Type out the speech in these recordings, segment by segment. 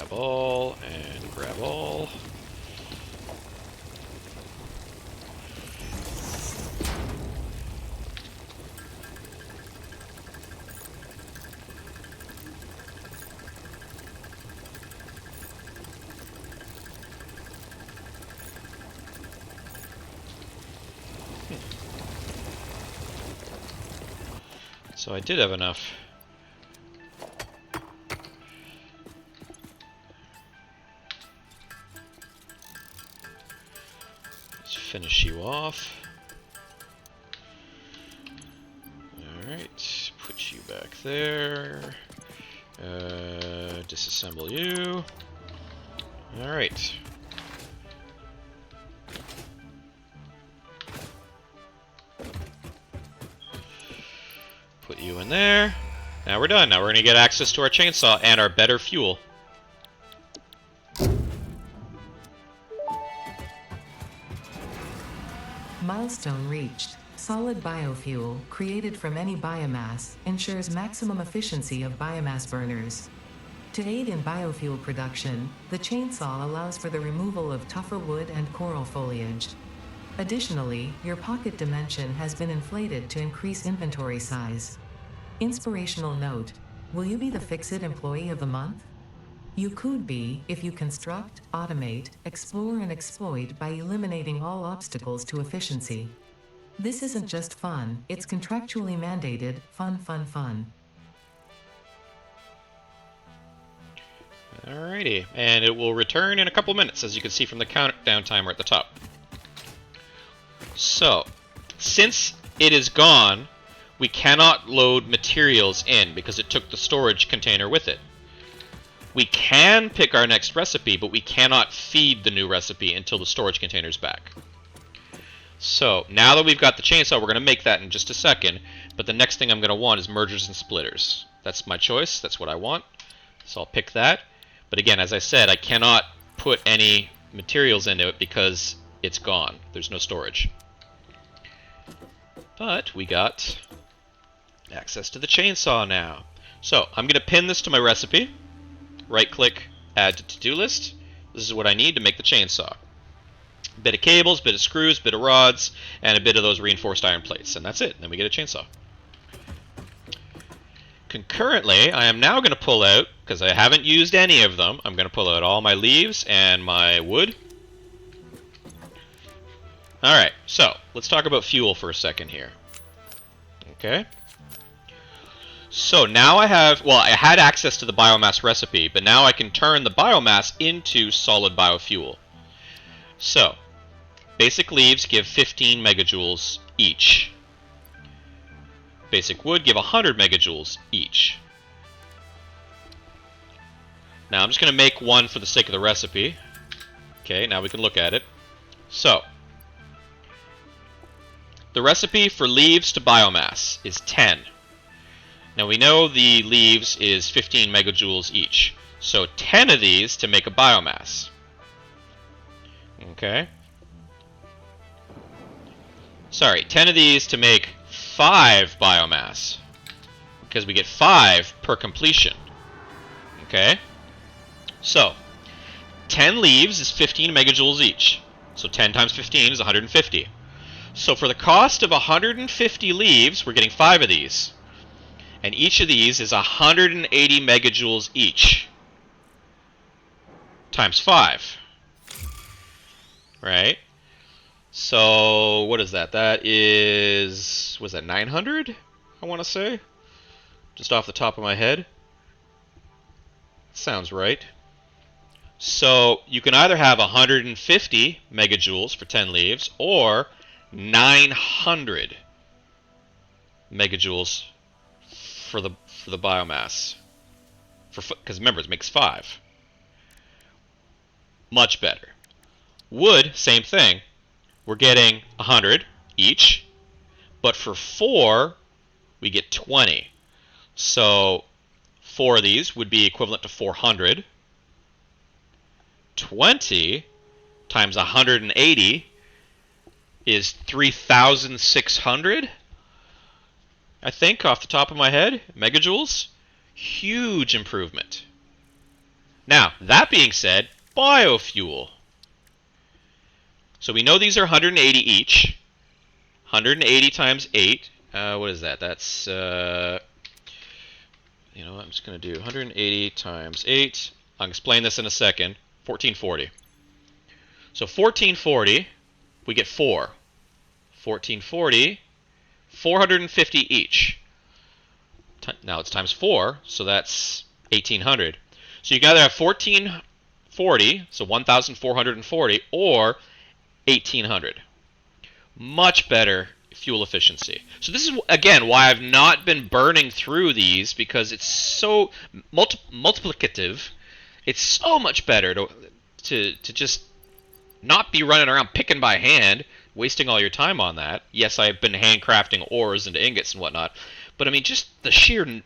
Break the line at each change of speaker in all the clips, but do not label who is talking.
grab all, and grab all. So I did have enough. Let's finish you off. Alright, put you back there. Disassemble you. Alright. Put you in there. Now we're done. Now we're going to get access to our chainsaw and our better fuel.
Milestone reached. Solid biofuel, created from any biomass, ensures maximum efficiency of biomass burners. To aid in biofuel production, the chainsaw allows for the removal of tougher wood and coral foliage. Additionally, your pocket dimension has been inflated to increase inventory size. Inspirational note: will you be the Fix-It Employee of the Month? You could be if you construct, automate, explore, and exploit by eliminating all obstacles to efficiency. This isn't just fun, it's contractually mandated, fun.
Alrighty, and it will return in a couple minutes, as you can see from the countdown timer at the top. So, since it is gone, we cannot load materials in because it took the storage container with it. We can pick our next recipe, but we cannot feed the new recipe until the storage container is back. So, now that we've got the chainsaw, we're going to make that in just a second, but the next thing I'm going to want is mergers and splitters. That's my choice, that's what I want, so I'll pick that. But again, as I said, I cannot put any materials into it because it's gone. There's no storage. But we got access to the chainsaw now. So I'm going to pin this to my recipe. Right click, add to to-do list. This is what I need to make the chainsaw. A bit of cables, bit of screws, bit of rods, and a bit of those reinforced iron plates. And that's it. Then we get a chainsaw. Concurrently, I am now going to pull out, because I haven't used any of them, I'm going to pull out all my leaves and my wood. Alright, so let's talk about fuel for a second here. Okay. So now I have, well, I had access to the biomass recipe, but now I can turn the biomass into solid biofuel. So, basic leaves give 15 megajoules each. Basic wood give 100 megajoules each. Now I'm just going to make one for the sake of the recipe. Okay, now we can look at it. So, the recipe for leaves to biomass is 10. Now we know the leaves is 15 megajoules each. So 10 of these to make a biomass. Okay. Sorry, 10 of these to make 5 biomass. Because we get 5 per completion. Okay. So, 10 leaves is 15 megajoules each. So 10 times 15 is 150. So for the cost of 150 leaves, we're getting 5 of these. And each of these is 180 megajoules each. Times 5. Right? So, what is that? That is, was that 900? I want to say? Just off the top of my head. Sounds right. So, you can either have 150 megajoules for 10 leaves, or 900 megajoules for the biomass. Because remember, it makes 5. Much better. Wood, same thing. We're getting 100 each, but for 4, we get 20. So 4 of these would be equivalent to 400. 20 times 180 is 3,600, I think, off the top of my head, megajoules. Huge improvement. Now, that being said, biofuel. So we know these are 180 each. 180 times 8. What is that? That's, you know what? I'm just going to do 180 times 8. I'll explain this in a second. 1440. So 1440, we get 4. 1440, 450 each. Now it's times 4, so that's 1800. So you can either have 1440, so 1440, or 1800. Much better fuel efficiency. So this is, again, why I've not been burning through these, because it's so multiplicative. It's so much better to just not be running around picking by hand, wasting all your time on that. Yes, I've been handcrafting ores into ingots and whatnot, but I mean, just the sheer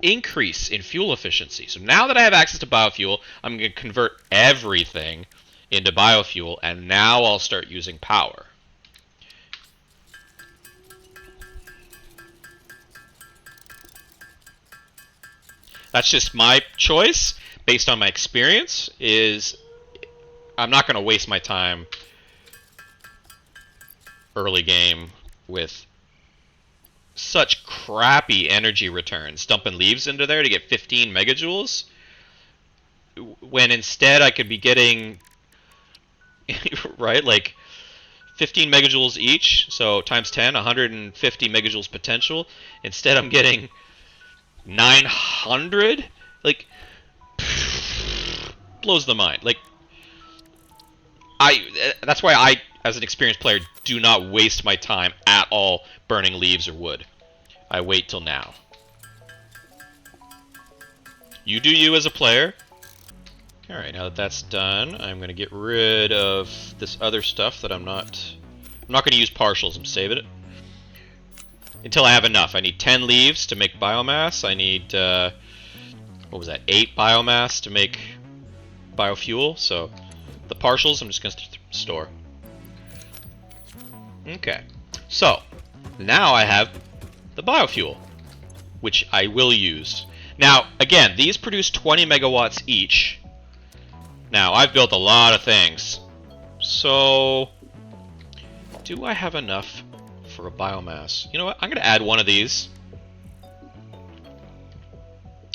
increase in fuel efficiency. So now that I have access to biofuel, I'm going to convert everything into biofuel, and now I'll start using power. That's just my choice, based on my experience, is I'm not going to waste my time early game with such crappy energy returns, dumping leaves into there to get 15 megajoules, when instead I could be getting, right, like 15 megajoules each, so times 10, 150 megajoules potential. Instead I'm getting 900? Like, blows the mind. Like, that's why I, as an experienced player, do not waste my time at all burning leaves or wood. I wait till now. You do you as a player. Alright, now that that's done, I'm going to get rid of this other stuff that I'm not going to use partials. I'm saving it until I have enough. I need 10 leaves to make biomass. I need, what was that, 8 biomass to make biofuel. So the partials I'm just going to store. Okay, so now I have the biofuel, which I will use. Now, again, these produce 20 megawatts each. Now, I've built a lot of things. So, do I have enough for a biomass? You know what? I'm going to add one of these.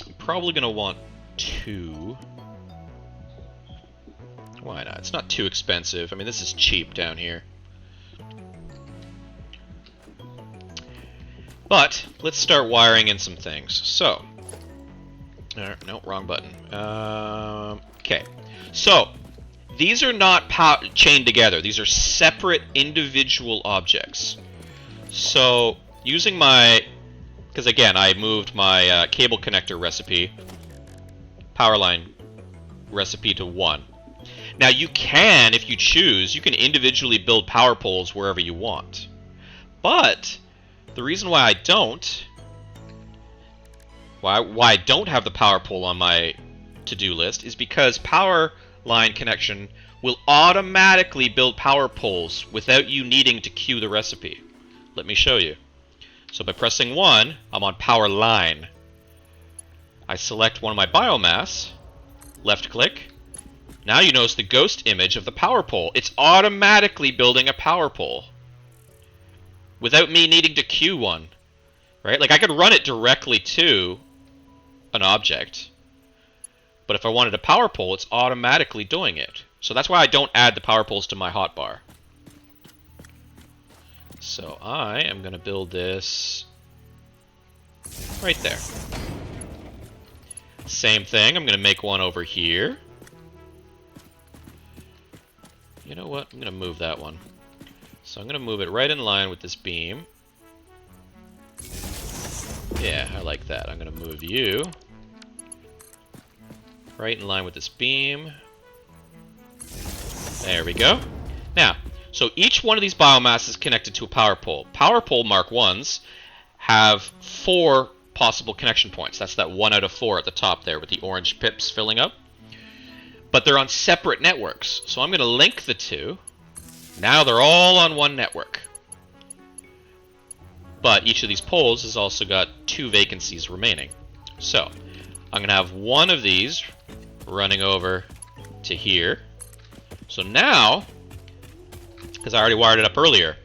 I'm probably going to want 2. Why not? It's not too expensive. I mean, this is cheap down here. But, let's start wiring in some things. So, no, wrong button. Okay. So, these are not chained together. These are separate individual objects. So, using my, because again, I moved my cable connector recipe, power line recipe to 1. Now you can, if you choose, you can individually build power poles wherever you want. But the reason why I don't, why I don't have the power pole on my to-do list is because power line connection will automatically build power poles without you needing to queue the recipe. Let me show you. So by pressing 1, I'm on power line. I select one of my biomass, left click. Now you notice the ghost image of the power pole. It's automatically building a power pole without me needing to queue one. Right? Like I could run it directly to an object, but if I wanted a power pole, it's automatically doing it. So that's why I don't add the power poles to my hotbar. So I am going to build this right there. Same thing, I'm going to make one over here. You know what? I'm going to move that one. So I'm going to move it right in line with this beam. Yeah, I like that. I'm going to move you right in line with this beam. There we go. Now, so each one of these biomass is connected to a power pole. Power pole Mark 1s have 4 possible connection points. That's that 1 out of 4 at the top there with the orange pips filling up. But they're on separate networks. So I'm going to link the two. Now they're all on one network. But each of these poles has also got 2 vacancies remaining. So I'm going to have one of these running over to here. So now, because I already wired it up earlier,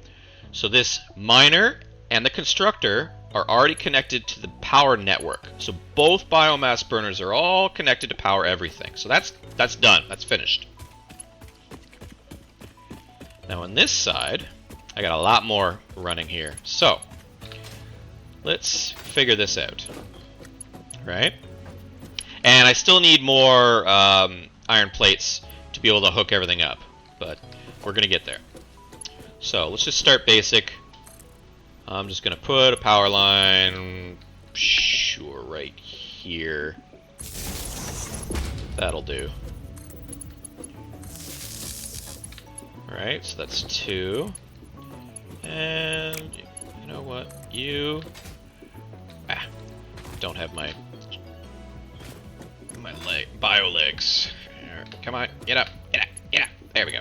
so this miner and the constructor are already connected to the power network. So both biomass burners are all connected to power everything. So that's done. That's finished. Now on this side, I got a lot more running here. So let's figure this out, right? And I still need more iron plates to be able to hook everything up, but we're gonna get there. So let's just start basic. I'm just gonna put a power line, sure, right here. That'll do. Alright, so that's 2. And you know what? You don't have my bio legs. Come on, get up, get up, get up. There we go.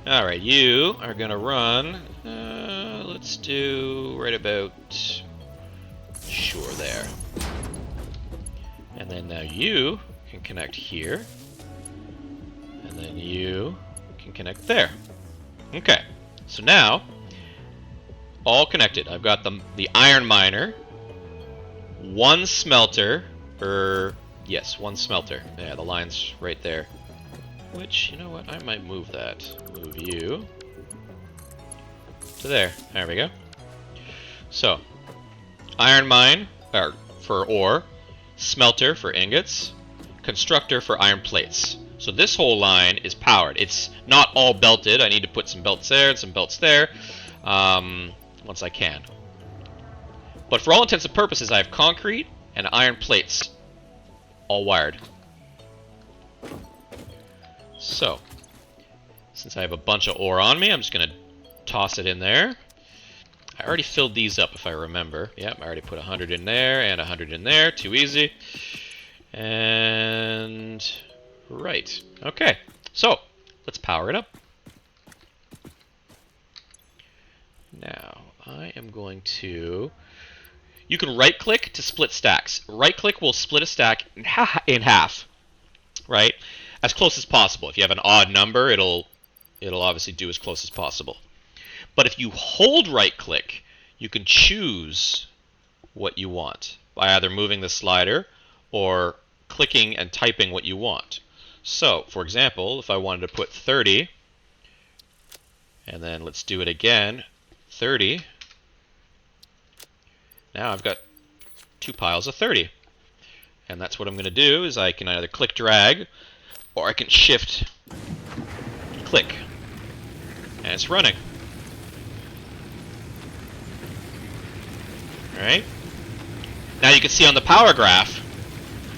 Alright, you are gonna run. Let's do right about, sure, there. And then now you can connect here. And then you can connect there. Okay, so now, all connected. I've got the iron miner, 1 smelter, yes, 1 smelter. Yeah, the line's right there. Which, you know what, I might move that. Move you to there. There we go. So, iron mine for ore, smelter for ingots, constructor for iron plates. So this whole line is powered. It's not all belted. I need to put some belts there and some belts there once I can. But for all intents and purposes, I have concrete and iron plates all wired. So, since I have a bunch of ore on me, I'm just going to toss it in there. I already filled these up if I remember. Yep, I already put 100 in there and 100 in there. Too easy. And right. Okay. So, let's power it up. Now, I am going to... You can right-click to split stacks. Right-click will split a stack in half. Right? As close as possible. If you have an odd number, it'll obviously do as close as possible. But if you hold right-click, you can choose what you want by either moving the slider or clicking and typing what you want. So, for example, if I wanted to put 30, and then let's do it again, 30, now I've got 2 piles of 30. And that's what I'm going to do, is I can either click drag, or I can shift click. And it's running. Alright. Now you can see on the power graph,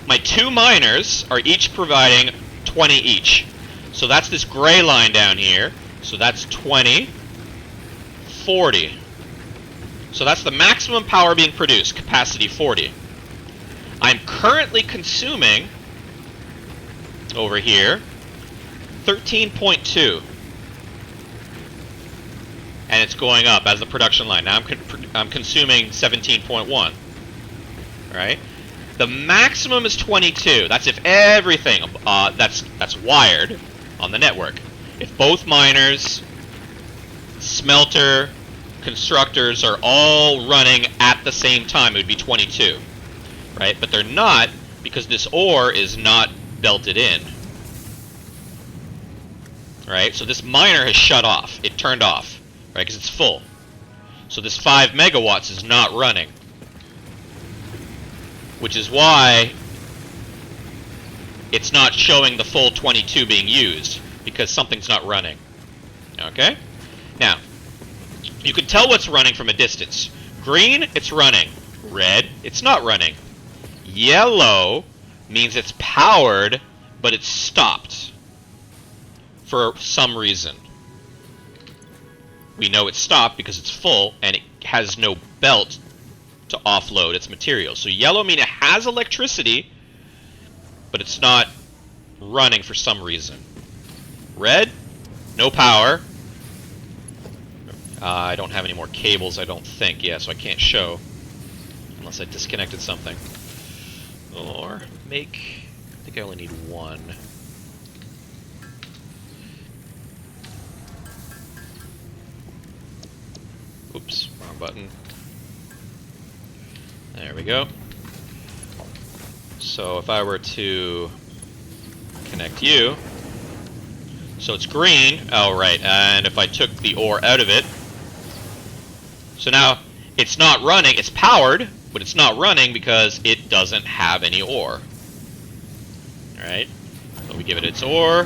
my 2 miners are each providing 20 each. So that's this gray line down here. So that's 20, 40. So that's the maximum power being produced, capacity 40. I'm currently consuming, over here, 13.2. And it's going up as the production line. Now I'm consuming 17.1. Right? The maximum is 22. That's if everything that's wired on the network. If both miners, smelter, constructors are all running at the same time, it would be 22. Right? But they're not, because this ore is not belted in. Right? So this miner has shut off. It turned off. Right? Because it's full. So this 5 megawatts is not running. Which is why it's not showing the full 22 being used, because something's not running. Okay? Now, you can tell what's running from a distance. Green, it's running. Red, it's not running. Yellow means it's powered, but it's stopped for some reason. We know it's stopped because it's full and it has no belt to offload its material. So yellow means it has electricity, but it's not running for some reason. Red, no power. I don't have any more cables, I don't think. Yeah, so I can't show unless I disconnected something. Or make the think I only need one. Oops, wrong button. There we go. So if I were to connect you, so it's green, oh right, and if I took the ore out of it, so now it's not running, it's powered, but it's not running because it doesn't have any ore. Alright, so we give it its ore,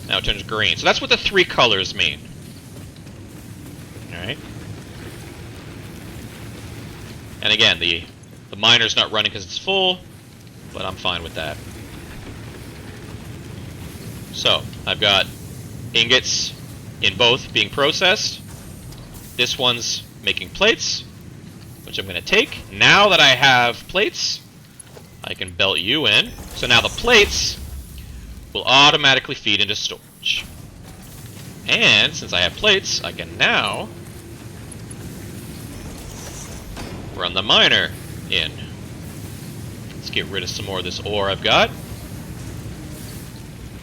now it turns green. So that's what the three colors mean. Alright. And again, the miner's not running because it's full, but I'm fine with that. So, I've got ingots in both being processed. This one's making plates, which I'm going to take. Now that I have plates, I can belt you in. So now the plates will automatically feed into storage. And since I have plates, I can now run the miner in. Let's get rid of some more of this ore I've got.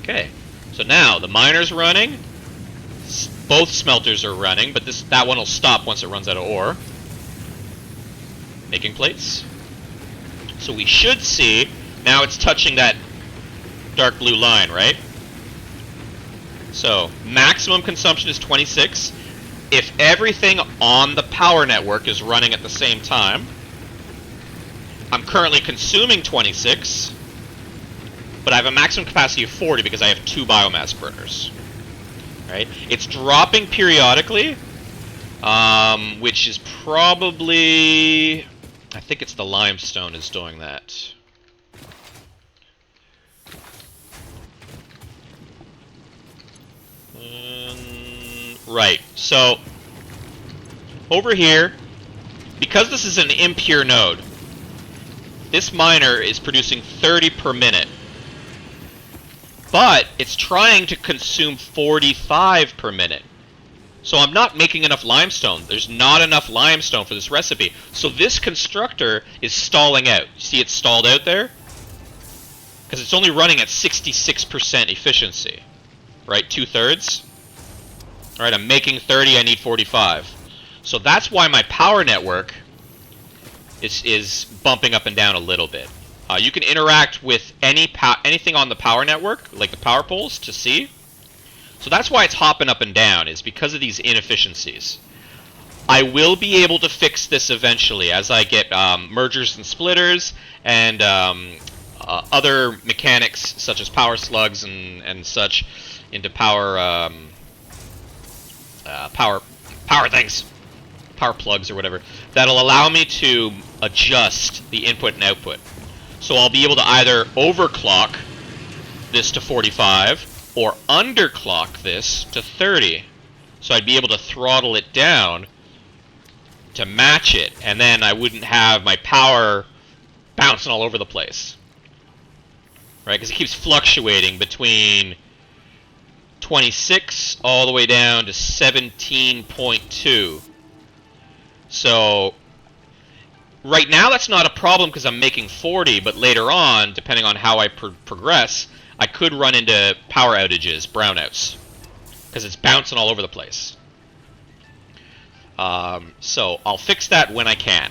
Okay, so now the miner's running. Both smelters are running, but that one will stop once it runs out of ore. Making plates. So we should see, now it's touching that dark blue line, right? So, maximum consumption is 26. If everything on the power network is running at the same time, I'm currently consuming 26, but I have a maximum capacity of 40 because I have 2 biomass burners. Right? It's dropping periodically, which is probably... I think it's the limestone is doing that. Right, so over here, because this is an impure node, this miner is producing 30 per minute. But it's trying to consume 45 per minute. So I'm not making enough limestone. There's not enough limestone for this recipe. So this constructor is stalling out. You see it's stalled out there? Because it's only running at 66% efficiency. Right? 2/3. Alright, I'm making 30, I need 45. So that's why my power network is bumping up and down a little bit. You can interact with anything on the power network, like the power poles, to see. So that's why it's hopping up and down, is because of these inefficiencies. I will be able to fix this eventually as I get mergers and splitters and other mechanics such as power slugs and such into power things, power plugs or whatever, that'll allow me to adjust the input and output. So I'll be able to either overclock this to 45 or underclock this to 30. So I'd be able to throttle it down to match it, and then I wouldn't have my power bouncing all over the place. Right? Because it keeps fluctuating between 26 all the way down to 17.2. So right now that's not a problem because I'm making 40, but later on, depending on how I progress, I could run into power outages, brownouts, because it's bouncing all over the place. So I'll fix that when I can.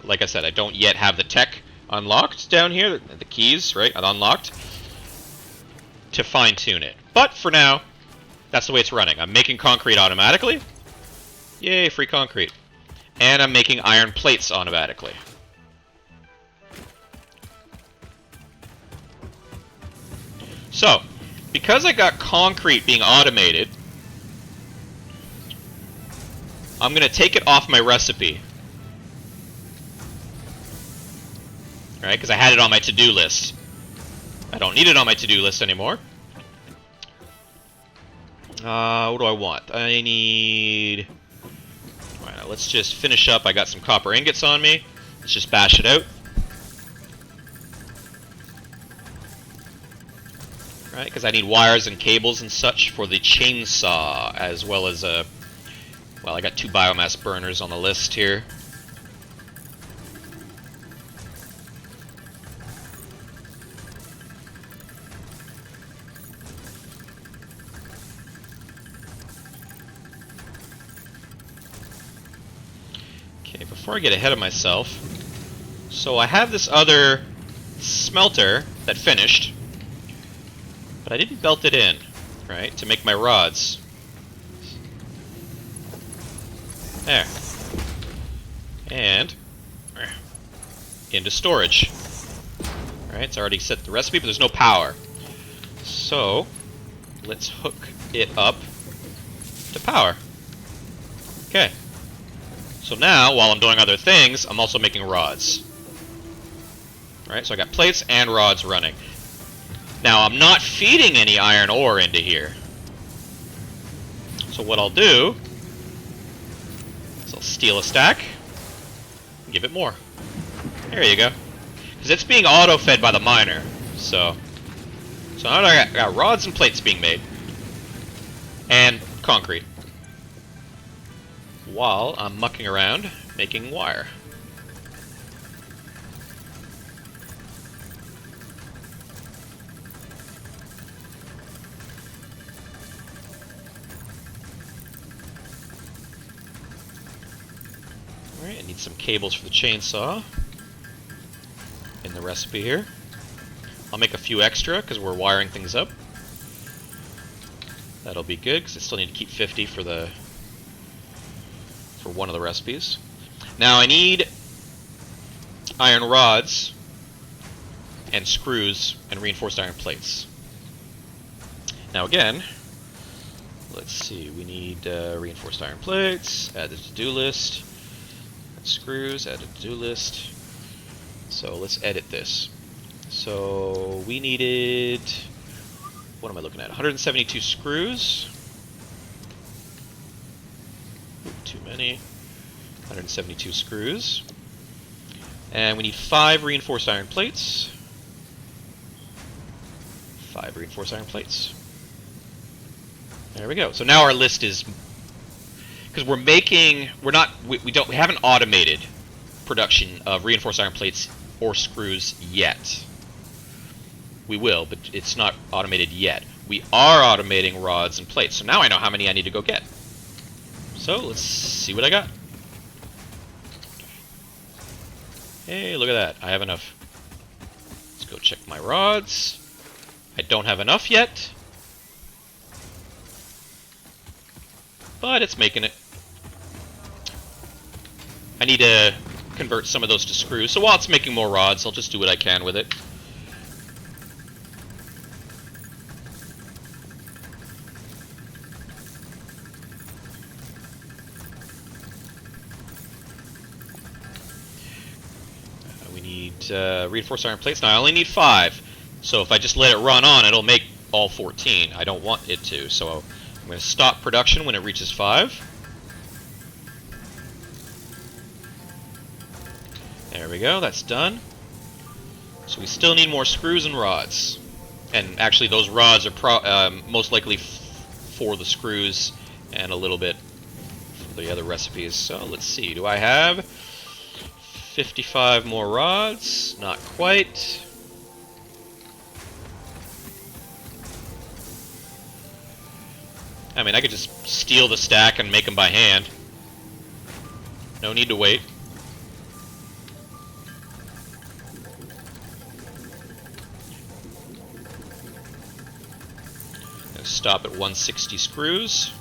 Like I said, I don't yet have the tech unlocked down here, the keys, right, unlocked, to fine-tune it. But for now, that's the way it's running. I'm making concrete automatically. Yay, free concrete. And I'm making iron plates automatically. So, because I got concrete being automated, I'm going to take it off my recipe. Alright, because I had it on my to-do list. I don't need it on my to-do list anymore. What do I want? I need... Alright, let's just finish up. I got some copper ingots on me. Let's just bash it out. Right, because I need wires and cables and such for the chainsaw, as well as well, I got 2 biomass burners on the list here. Okay, before I get ahead of myself, so I have this other smelter that finished, but I didn't belt it in, right, to make my rods. There. And into storage. Right, it's already set the recipe, but there's no power. So let's hook it up to power. Okay. So now, while I'm doing other things, I'm also making rods. Right, so I got plates and rods running. Now, I'm not feeding any iron ore into here. So what I'll do is I'll steal a stack and give it more. There you go. Because it's being auto-fed by the miner. So now I got rods and plates being made. And concrete. While I'm mucking around making wire. Alright, I need some cables for the chainsaw in the recipe here. I'll make a few extra because we're wiring things up. That'll be good because I still need to keep 50 for one of the recipes. Now I need iron rods and screws and reinforced iron plates. Now again, let's see, we need reinforced iron plates, add the to-do list, add screws, add a to-do list. So let's edit this. So we needed, what am I looking at, 172 screws. Ooh, too many. 172 screws. And we need 5 reinforced iron plates. 5 reinforced iron plates. There we go. So now our list is, because we haven't automated production of reinforced iron plates or screws yet. We will, but it's not automated yet. We are automating rods and plates. So now I know how many I need to go get. So let's see what I got. Hey, look at that. I have enough. Let's go check my rods. I don't have enough yet. But it's making it. I need to convert some of those to screws. So while it's making more rods, I'll just do what I can with it. We need reinforced iron plates. Now I only need 5. So if I just let it run on, it'll make all 14. I don't want it to. So I'm going to stop production when it reaches 5. There we go, that's done. So we still need more screws and rods. And actually those rods are most likely for the screws and a little bit for the other recipes. So let's see, do I have 55 more rods? Not quite. I mean, I could just steal the stack and make them by hand. No need to wait. Stop at 160 screws.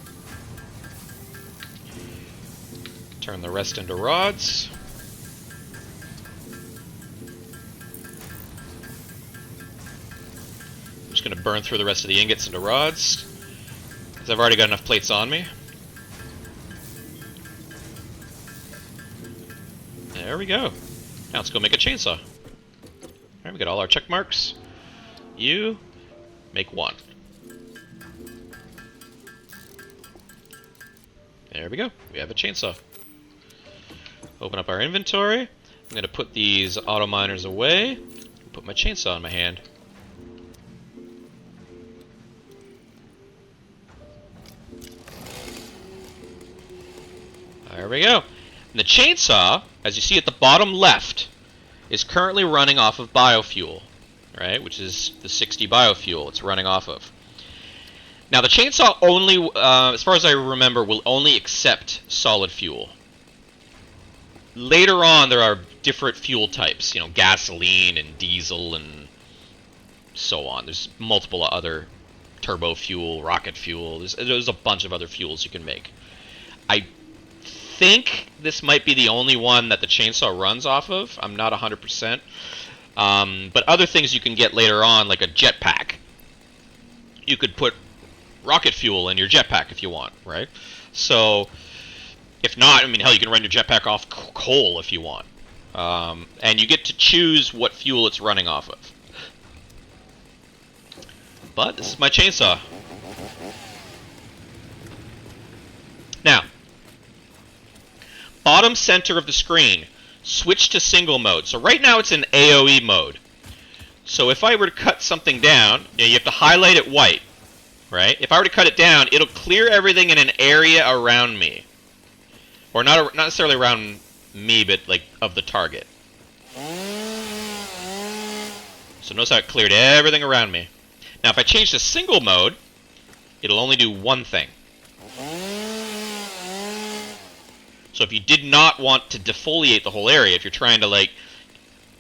Turn the rest into rods. I'm just going to burn through the rest of the ingots into rods, because I've already got enough plates on me. There we go. Now let's go make a chainsaw. Alright, we got all our check marks. You make 1. There we go. We have a chainsaw. Open up our inventory. I'm going to put these auto miners away. And put my chainsaw in my hand. There we go. And the chainsaw, as you see at the bottom left, is currently running off of biofuel, right? Which is the 60 biofuel it's running off of. Now the chainsaw only, as far as I remember, will only accept solid fuel. later on, there are different fuel types. You know, gasoline and diesel and so on. There's multiple other turbo fuel, rocket fuel. There's a bunch of other fuels you can make. I think this might be the only one that the chainsaw runs off of. I'm not 100%. But other things you can get later on, like a jetpack. You could put rocket fuel in your jetpack if you want, right? So, if not, I mean, hell, you can run your jetpack off coal if you want. And you get to choose what fuel it's running off of. But this is my chainsaw. Now, bottom center of the screen, switch to single mode. So right now it's in AoE mode. So if I were to cut something down, you have to highlight it white, right? If I were to cut it down, it'll clear everything in an area around me. Or not necessarily around me, but like of the target. So notice how it cleared everything around me. Now if I change to single mode, it'll only do one thing. So if you did not want to defoliate the whole area, if you're trying to like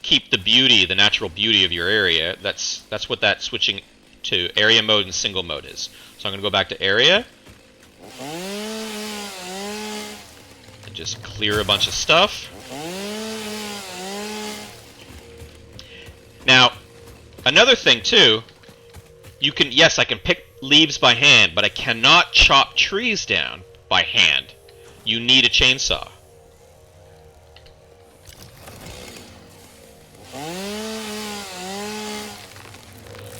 keep the beauty, the natural beauty of your area, that's what that switching to area mode and single mode is. So I'm going to go back to area. And just clear a bunch of stuff. Now, another thing too, you can, yes, I can pick leaves by hand, but I cannot chop trees down by hand. You need a chainsaw.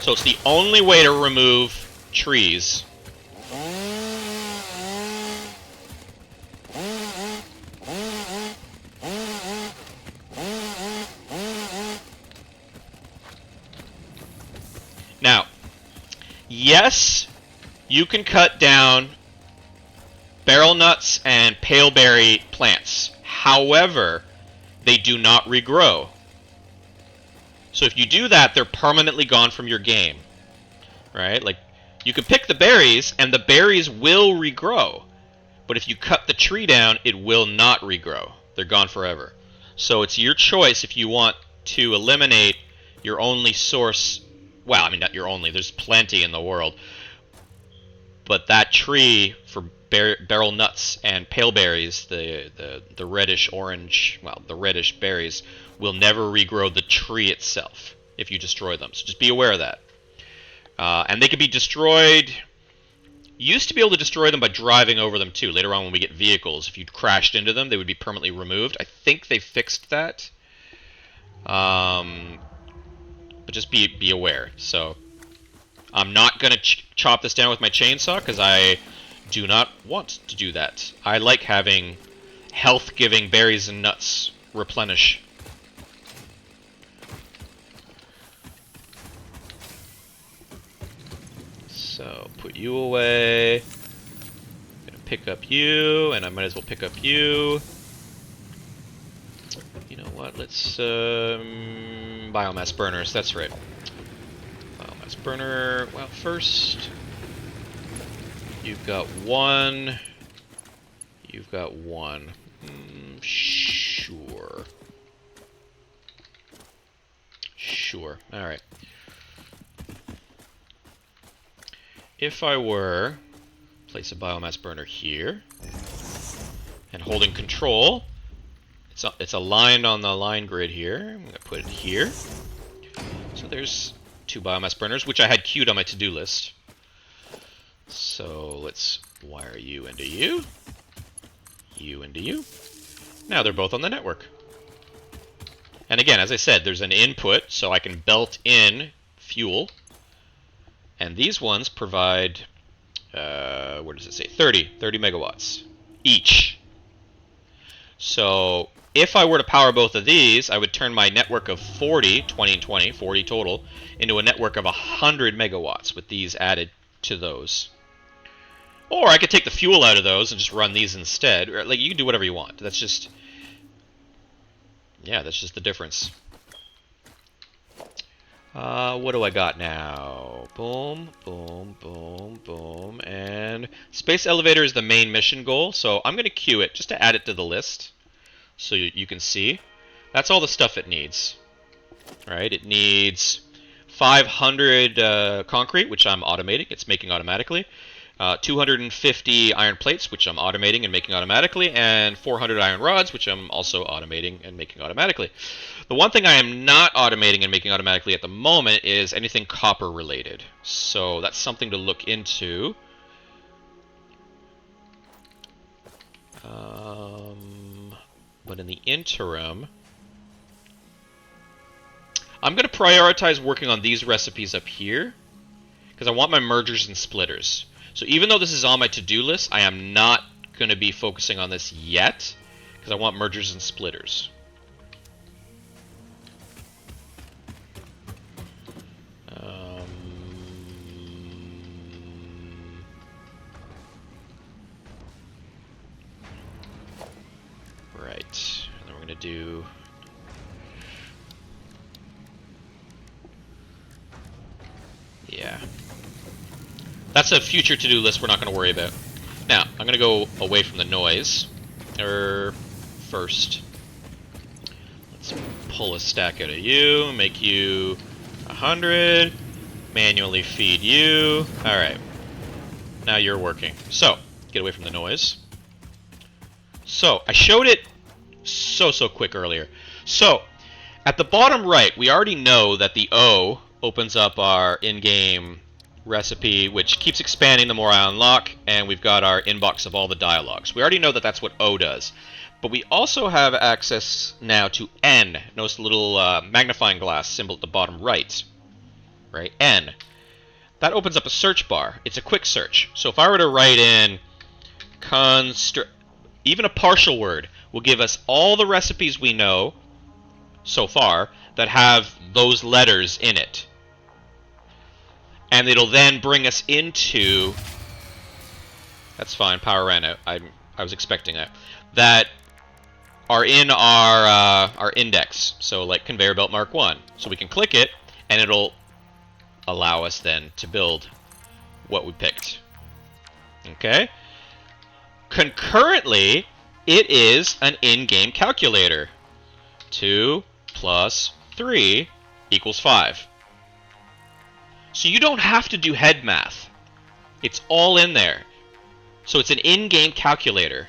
So it's the only way to remove trees. Now, yes, you can cut down barrel nuts and paleberry plants. However, they do not regrow. So if you do that, they're permanently gone from your game. Right? Like, you can pick the berries, and the berries will regrow. But if you cut the tree down, it will not regrow. They're gone forever. So it's your choice if you want to eliminate your only source. Well, I mean, not your only. There's plenty in the world. But that tree for barrel nuts and pale berries, the reddish orange, well, the reddish berries, will never regrow the tree itself if you destroy them. So just be aware of that. And they can be destroyed. You used to be able to destroy them by driving over them too. Later on when we get vehicles, if you crashed into them, they would be permanently removed. I think they fixed that. But just be aware. So I'm not going to chop this down with my chainsaw because I do not want to do that. I like having health-giving berries and nuts replenish. So, put you away. I'm gonna pick up you, and I might as well pick up you. You know what, let's, biomass burners, that's right. Biomass burner, well, first, you've got one. You've got one. Sure. Sure, alright. If I were place a biomass burner here and holding control, it's aligned on the line grid here. I'm going to put it here. So there's two biomass burners, which I had queued on my to-do list. So let's wire you into you, you into you. Now they're both on the network. And again, as I said, there's an input, so I can belt in fuel. And these ones provide, where does it say? 30 megawatts each. So if I were to power both of these, I would turn my network of 40, 20 and 20, 40 total, into a network of 100 megawatts with these added to those. Or I could take the fuel out of those and just run these instead. Or, like, you can do whatever you want. That's just, yeah, that's just the difference. What do I got now? Boom, boom, boom, boom, and space elevator is the main mission goal, so I'm going to queue it just to add it to the list. so you can see. That's all the stuff it needs. Right? It needs 500 concrete, which I'm automating. It's making automatically. 250 iron plates, which I'm automating and making automatically, and 400 iron rods, which I'm also automating and making automatically. The one thing I am not automating and making automatically at the moment is anything copper related. So that's something to look into. But in the interim, I'm going to prioritize working on these recipes up here because I want my mergers and splitters. So even though this is on my to-do list, I am not going to be focusing on this yet because I want mergers and splitters. Right, and then we're going to do... Yeah. That's a future to-do list we're not going to worry about. Now, I'm going to go away from the noise. First, let's pull a stack out of you, make you 100, manually feed you. Alright. Now you're working. So, get away from the noise. So, I showed it so quick earlier. So, at the bottom right, we already know that the O opens up our in-game recipe, which keeps expanding the more I unlock, and we've got our inbox of all the dialogues. We already know that that's what O does. But we also have access now to N. Notice the little magnifying glass symbol at the bottom right. Right? N. That opens up a search bar. It's a quick search. So if I were to write in even a partial word will give us all the recipes we know so far that have those letters in it. And it'll then bring us into... That's fine, power ran out. I was expecting that. That are in our index. So like conveyor belt mark 1. So we can click it, and it'll allow us then to build what we picked. Okay? Concurrently, it is an in-game calculator. 2 plus 3 equals 5. So you don't have to do head math. It's all in there. So it's an in-game calculator.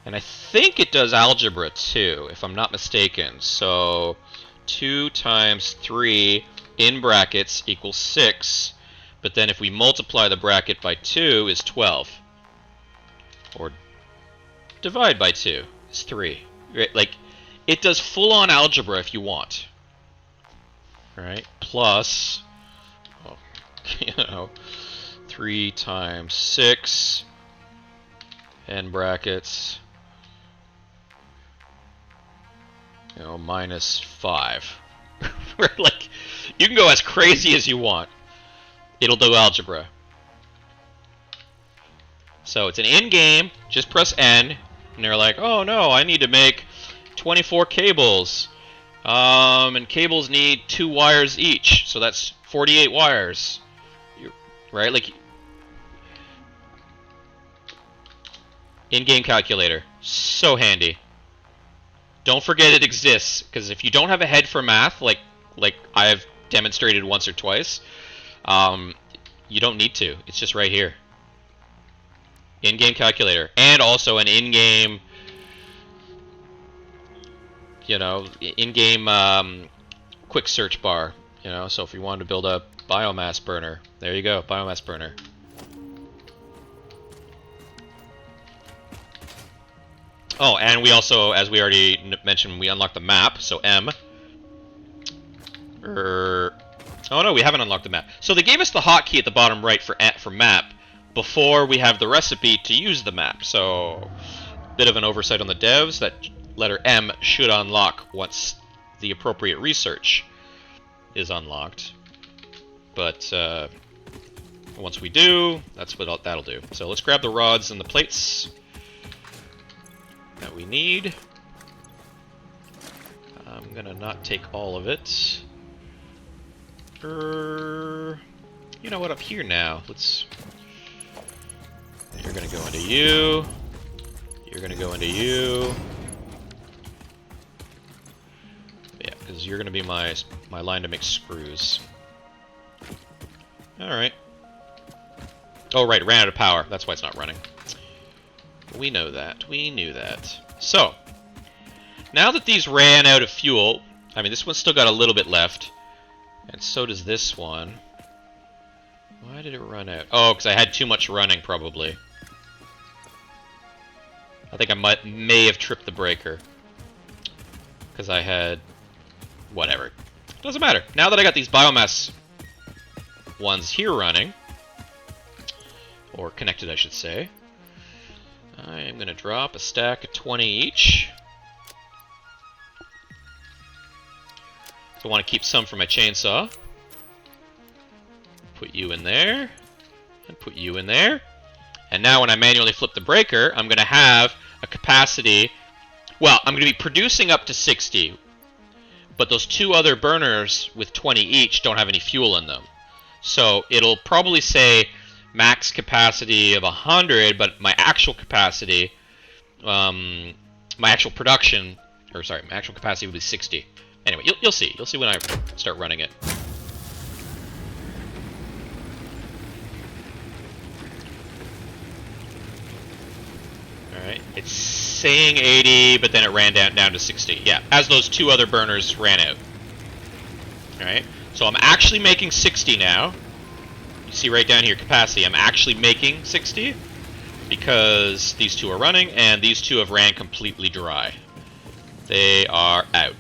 And I think it does algebra too, if I'm not mistaken. So 2 times 3 in brackets equals 6. But then if we multiply the bracket by 2 is 12. Or divide by 2 is 3. Right? Like, it does full-on algebra if you want. Right? Plus... 3 times 6 in brackets, minus 5. Like, you can go as crazy as you want. It'll do algebra. So it's an in-game, just press N, and they're like, oh no, I need to make 24 cables. And cables need 2 wires each, so that's 48 wires. Right? Like, in-game calculator. So handy. Don't forget it exists, because if you don't have a head for math, like I've demonstrated once or twice, you don't need to. It's just right here. In-game calculator. And also an in-game, in-game quick search bar. So if you wanted to build a biomass burner, there you go, biomass burner. Oh, and we also, as we already mentioned, we unlocked the map, so M. Oh no, we haven't unlocked the map. So they gave us the hotkey at the bottom right for map before we have the recipe to use the map. So, bit of an oversight on the devs. That letter M should unlock once the appropriate research is unlocked. But once we do, that's what that'll do. So let's grab the rods and the plates that we need. I'm gonna not take all of it. You know what? Up here now. You're gonna go into you. You're gonna go into you. because you're going to be my line to make screws. Alright. Oh, right, ran out of power. That's why it's not running. We know that. We knew that. So, now that these ran out of fuel, I mean, this one's still got a little bit left, and so does this one. Why did it run out? Oh, because I had too much running, probably. I think I may have tripped the breaker. Because I had... whatever. Doesn't matter. Now that I got these biomass ones here running, or connected, I should say, I am going to drop a stack of 20 each. So I want to keep some for my chainsaw. Put you in there, and put you in there. And now when I manually flip the breaker, I'm going to have a capacity... well, I'm going to be producing up to 60, but those two other burners with 20 each don't have any fuel in them. So it'll probably say max capacity of 100, but my actual capacity, my actual production, or sorry, my actual capacity will be 60. Anyway, you'll see. You'll see when I start running it. Alright, it's saying 80, but then it ran down to 60. Yeah, as those two other burners ran out. Alright, so I'm actually making 60 now. You see right down here, capacity. I'm actually making 60 because these two are running, and these two have ran completely dry. They are out.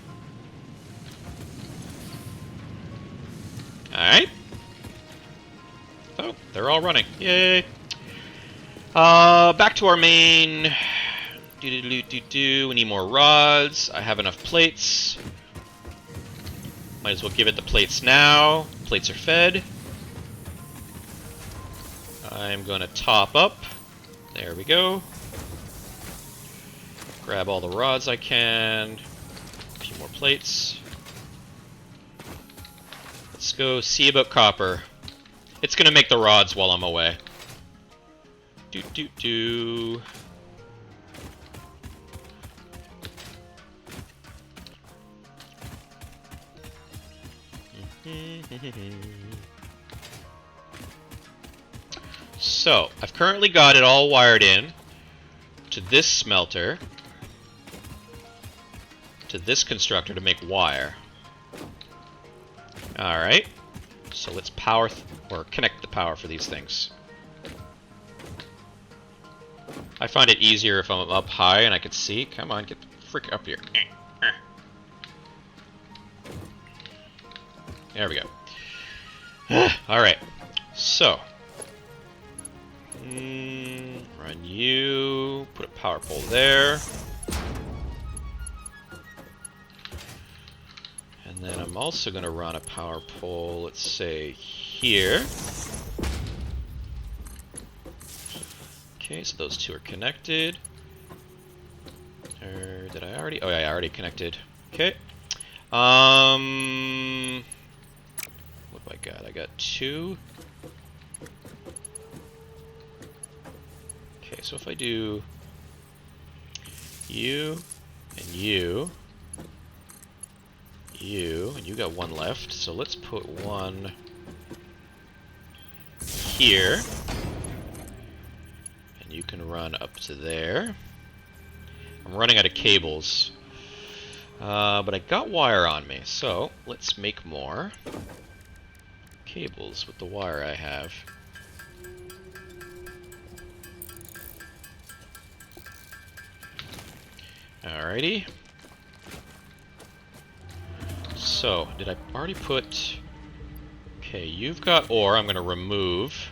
Alright. So, they're all running. Yay! Back to our main. We need more rods. I have enough plates. Might as well give it the plates now. Plates are fed. I'm gonna top up. There we go. Grab all the rods I can. A few more plates. Let's go see about copper. It's gonna make the rods while I'm away. So, I've currently got it all wired in to this smelter, to this constructor to make wire. Alright, so let's power, or connect the power for these things. I find it easier if I'm up high and I can see. Come on, get the frick up here. There we go. Alright, so. Run you, put a power pole there. And then I'm also going to run a power pole, let's say, here. Okay, so those two are connected. Or did I already? Oh yeah, I already connected. Okay. What do I got? I got two. Okay, so if I do you and you, and you got one left, so let's put one here. You can run up to there. I'm running out of cables. But I got wire on me, so let's make more cables with the wire I have. Alrighty. So, did I already put... Okay, you've got ore. I'm going to remove.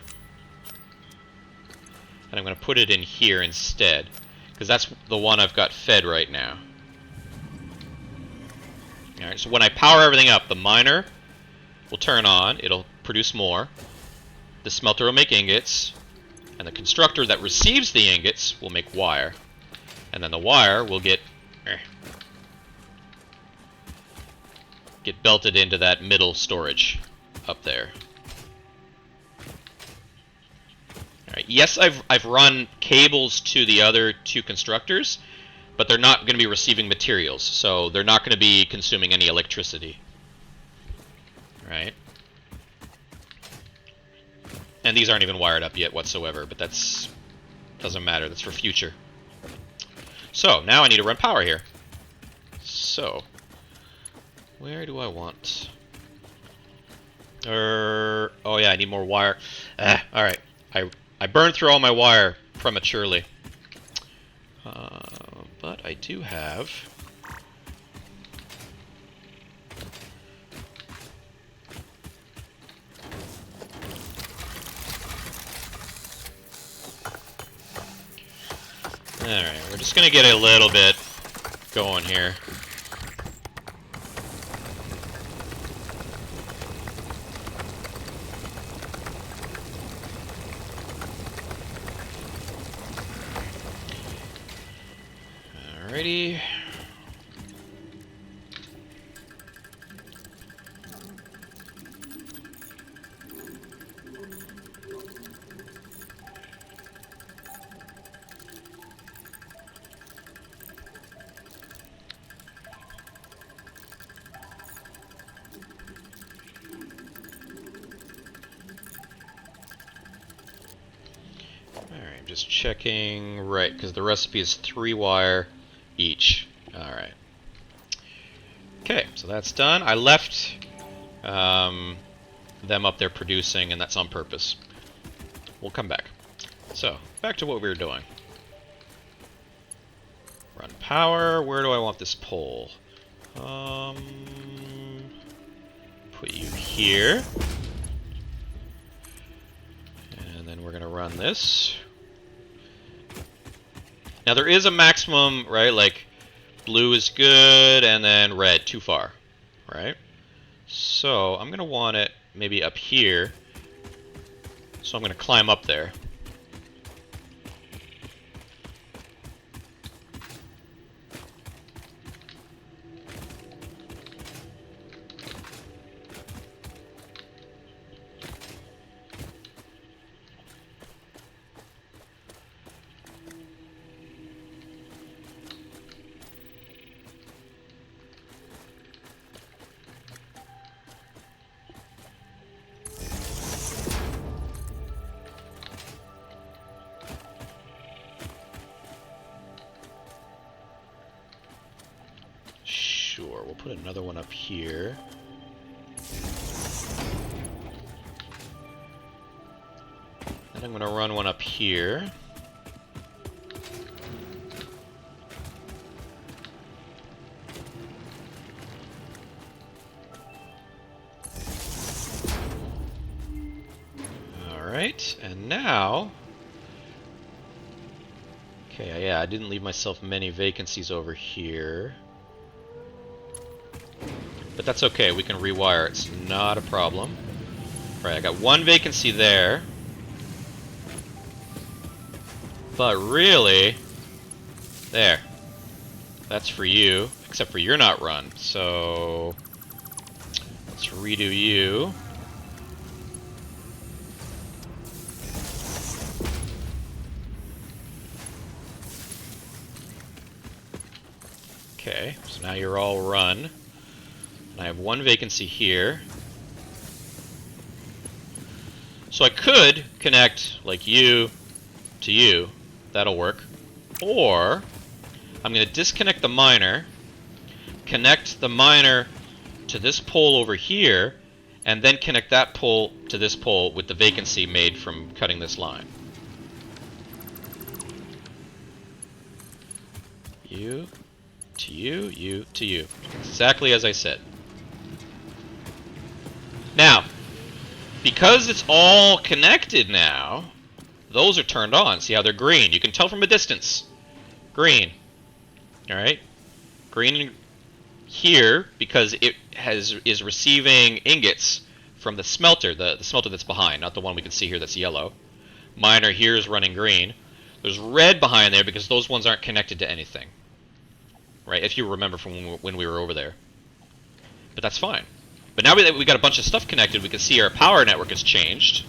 And I'm going to put it in here instead, because that's the one I've got fed right now. Alright, so when I power everything up, the miner will turn on, it'll produce more, the smelter will make ingots, and the constructor that receives the ingots will make wire. And then the wire will get belted into that middle storage up there. Alright, yes, I've run cables to the other two constructors, but they're not going to be receiving materials, so they're not going to be consuming any electricity. Right? And these aren't even wired up yet whatsoever, but that's doesn't matter. That's for future. So, now I need to run power here. So, where do I want? Oh yeah, I need more wire. Alright. I burned through all my wire prematurely. But I do have... Alright, we're just gonna get a little bit going here. Alrighty. I'm just checking, right, because the recipe is 3 wire each. Alright. Okay, so that's done. I left them up there producing, and that's on purpose. We'll come back. So, back to what we were doing. Run power. Where do I want this pole? Put you here. And then we're going to run this. Now there is a maximum, right, like blue is good and then red, too far, right? So I'm going to want it maybe up here. So I'm going to climb up there. Sure, we'll put another one up here. Then I'm going to run one up here. Alright, and now... Okay, yeah, I didn't leave myself many vacancies over here. But that's okay, we can rewire, it's not a problem. Right, I got one vacancy there. But really, there. That's for you, except for you're not run. So, let's redo you. Okay, so now you're all run. And I have one vacancy here. So I could connect, like, you to you. That'll work. Or, I'm going to disconnect the miner, connect the miner to this pole over here, and then connect that pole to this pole with the vacancy made from cutting this line. You to you, you to you. Exactly as I said. Now, because it's all connected now, those are turned on. See how they're green? You can tell from a distance. Green. Alright? Green here because it is receiving ingots from the smelter, the smelter that's behind, not the one we can see here that's yellow. Miner here is running green. There's red behind there because those ones aren't connected to anything. Right? If you remember from when we were over there. But that's fine. But now we got a bunch of stuff connected, we can see our power network has changed.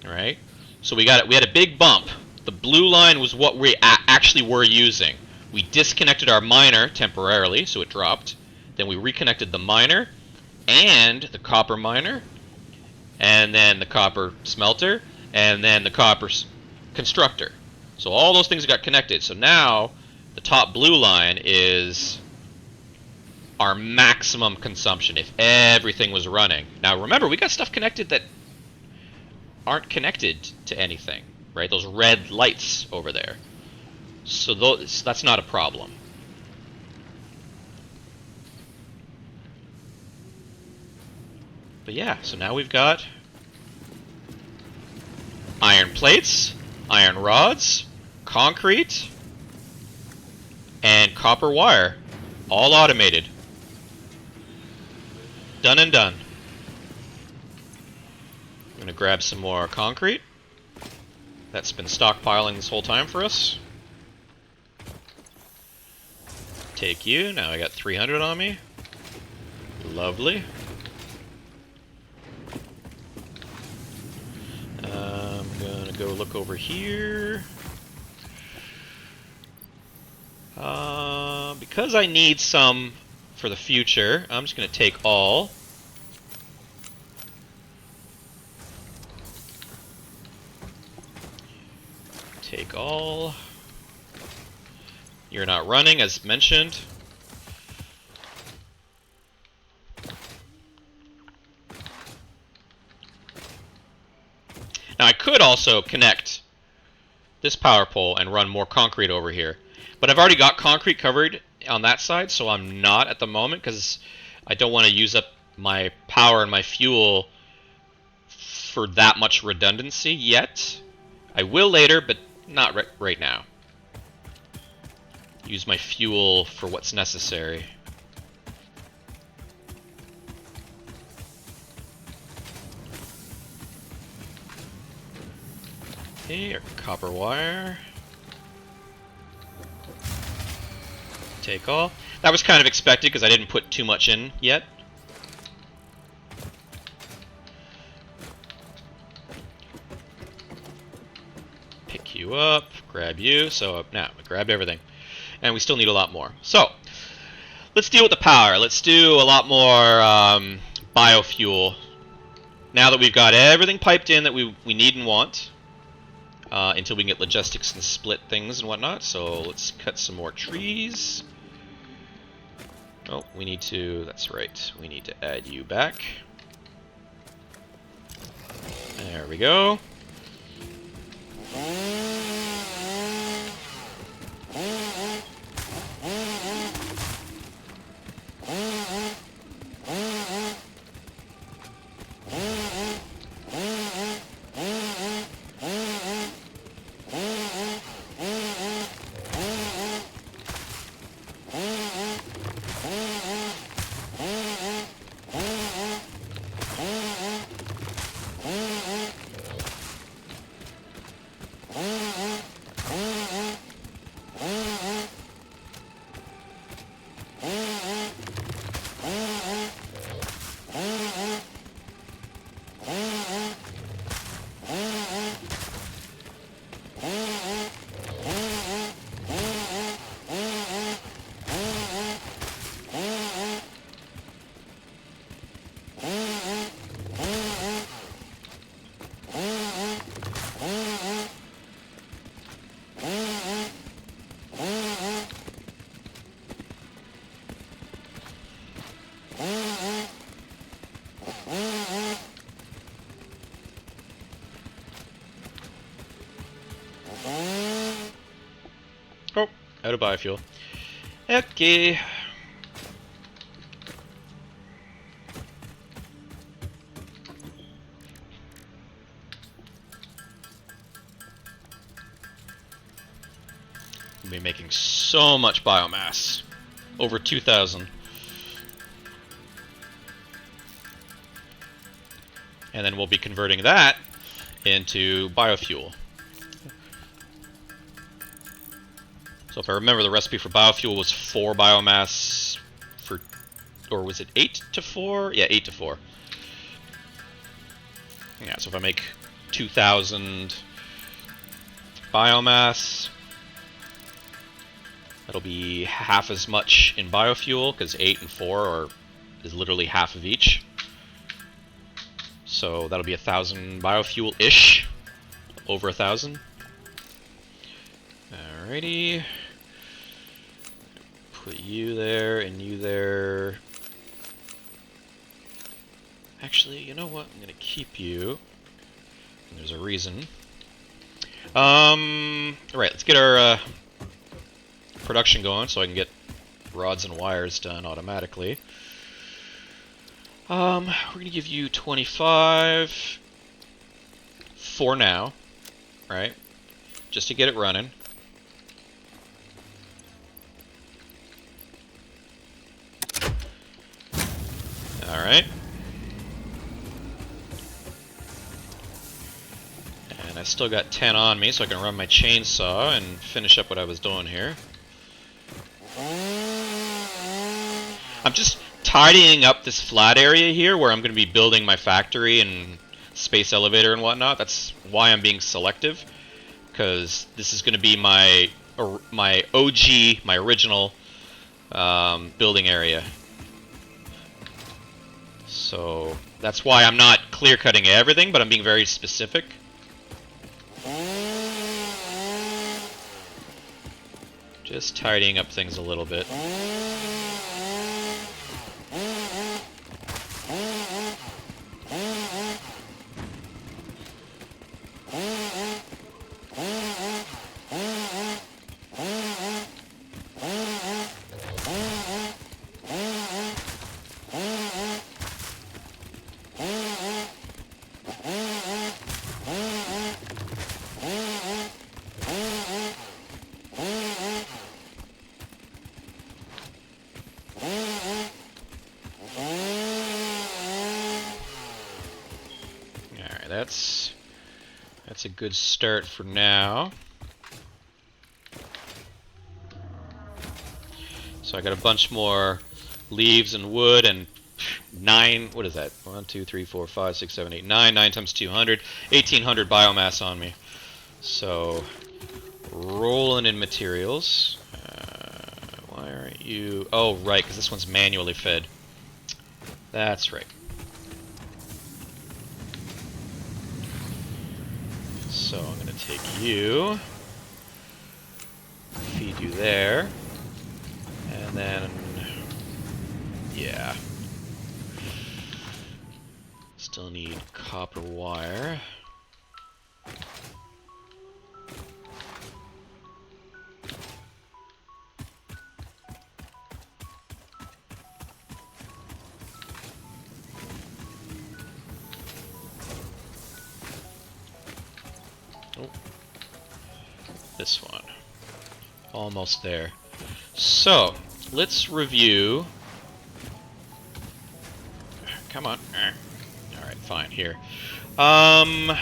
Alright? So we had a big bump The blue line was what we actually were using. We disconnected our miner temporarily, so it dropped. Then we reconnected the miner and the copper miner, and then the copper smelter, and then the copper constructor. So all those things got connected. So now the top blue line is our maximum consumption if everything was running. Now remember, we got stuff connected that aren't connected to anything, right? Those red lights over there. So that's not a problem. But yeah, so now we've got iron plates, iron rods, concrete, and copper wire. All automated. Done and done. I'm going to grab some more concrete. That's been stockpiling this whole time for us. Take you. Now I got 300 on me. Lovely. I'm going to go look over here. Because I need some for the future, I'm just going to take all. Take all. You're not running, as mentioned. Now I could also connect this power pole and run more concrete over here. But I've already got concrete covered on that side, so I'm not at the moment because I don't want to use up my power and my fuel for that much redundancy yet. I will later, but not right now. Use my fuel for what's necessary. Here, copper wire. Take all. That was kind of expected because I didn't put too much in yet. Pick you up, grab you. So now I grabbed everything. And we still need a lot more. So let's deal with the power. Let's do a lot more biofuel. Now that we've got everything piped in that we need and want. Until we can get logistics and split things and whatnot. So let's cut some more trees. Oh, we need to, that's right, we need to add you back. There we go. Oh, out of biofuel. Okay. We'll be making so much biomass. Over 2,000. And then we'll be converting that into biofuel. So if I remember, the recipe for biofuel was 4 biomass for, or was it 8 to 4? Yeah, 8 to 4. Yeah, so if I make 2,000 biomass. That'll be half as much in biofuel, because 8 and 4 is literally half of each. So that'll be 1,000 biofuel-ish. Over 1,000. Alrighty. Put you there and you there. Actually, you know what? I'm gonna keep you. And there's a reason. Alright, let's get our production going so I can get rods and wires done automatically. We're gonna give you 25 for now, right? Just to get it running. Alright. And I still got 10 on me, so I can run my chainsaw and finish up what I was doing here. I'm just tidying up this flat area here where I'm going to be building my factory and space elevator and whatnot. That's why I'm being selective, because this is going to be my OG, my original building area. So that's why I'm not clear-cutting everything, but I'm being very specific. Just tidying up things a little bit. That's a good start for now. So I got a bunch more leaves and wood and 9, what is that? 1, 2, 3, 4, 5, 6, 7, 8, 9. 9 times 200. 1,800 biomass on me. So, rolling in materials. Why aren't you... Oh, right, because this one's manually fed. That's right. So I'm going to take you, feed you there, and then, yeah. Still need copper wire. Oh, this one. Almost there. So, let's review. Come on. Alright, fine, here. We're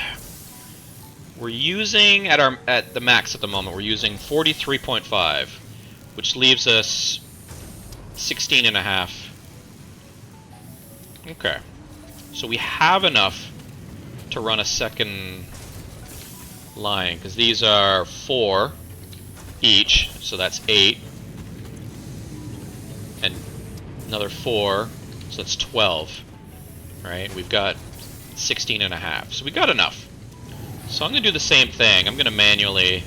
using, at the max at the moment, we're using 43.5, which leaves us 16.5. Okay. So we have enough to run a second line, because these are 4 each, so that's 8. And another 4, so that's 12. Right? We've got 16.5. So we got enough. So I'm going to do the same thing. I'm going to manually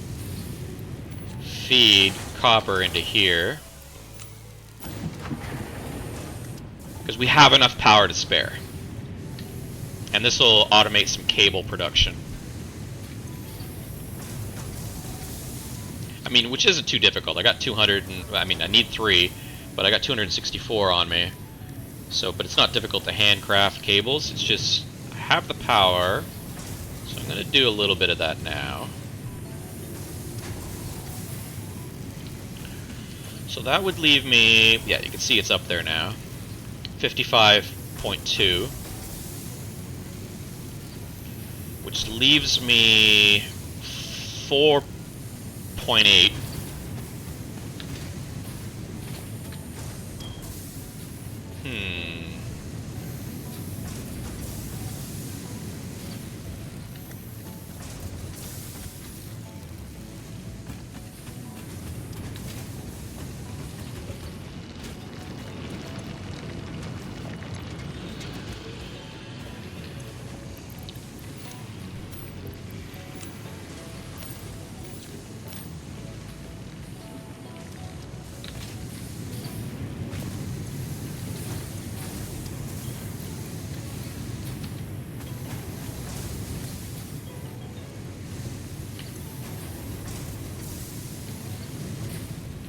feed copper into here, because we have enough power to spare. And this will automate some cable production. I mean, which isn't too difficult. I got 200, and, I mean, I need 3, but I got 264 on me. So, but it's not difficult to handcraft cables. It's just, I have the power. So I'm going to do a little bit of that now. So that would leave me, yeah, you can see it's up there now. 55.2. Which leaves me 4.8.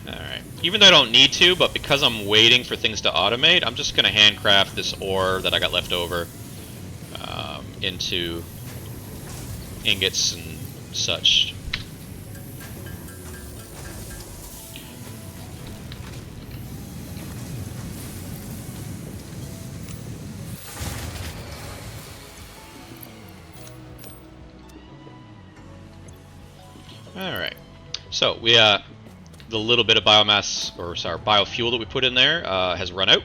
Alright. Even though I don't need to, but because I'm waiting for things to automate, I'm just going to handcraft this ore that I got left over into ingots and such. Alright. So, the little bit of biomass, or sorry, biofuel that we put in there has run out.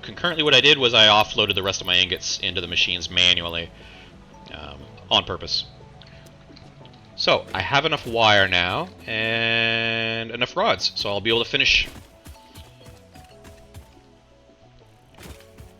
Concurrently, what I did was I offloaded the rest of my ingots into the machines manually, on purpose. So, I have enough wire now, and enough rods, so I'll be able to finish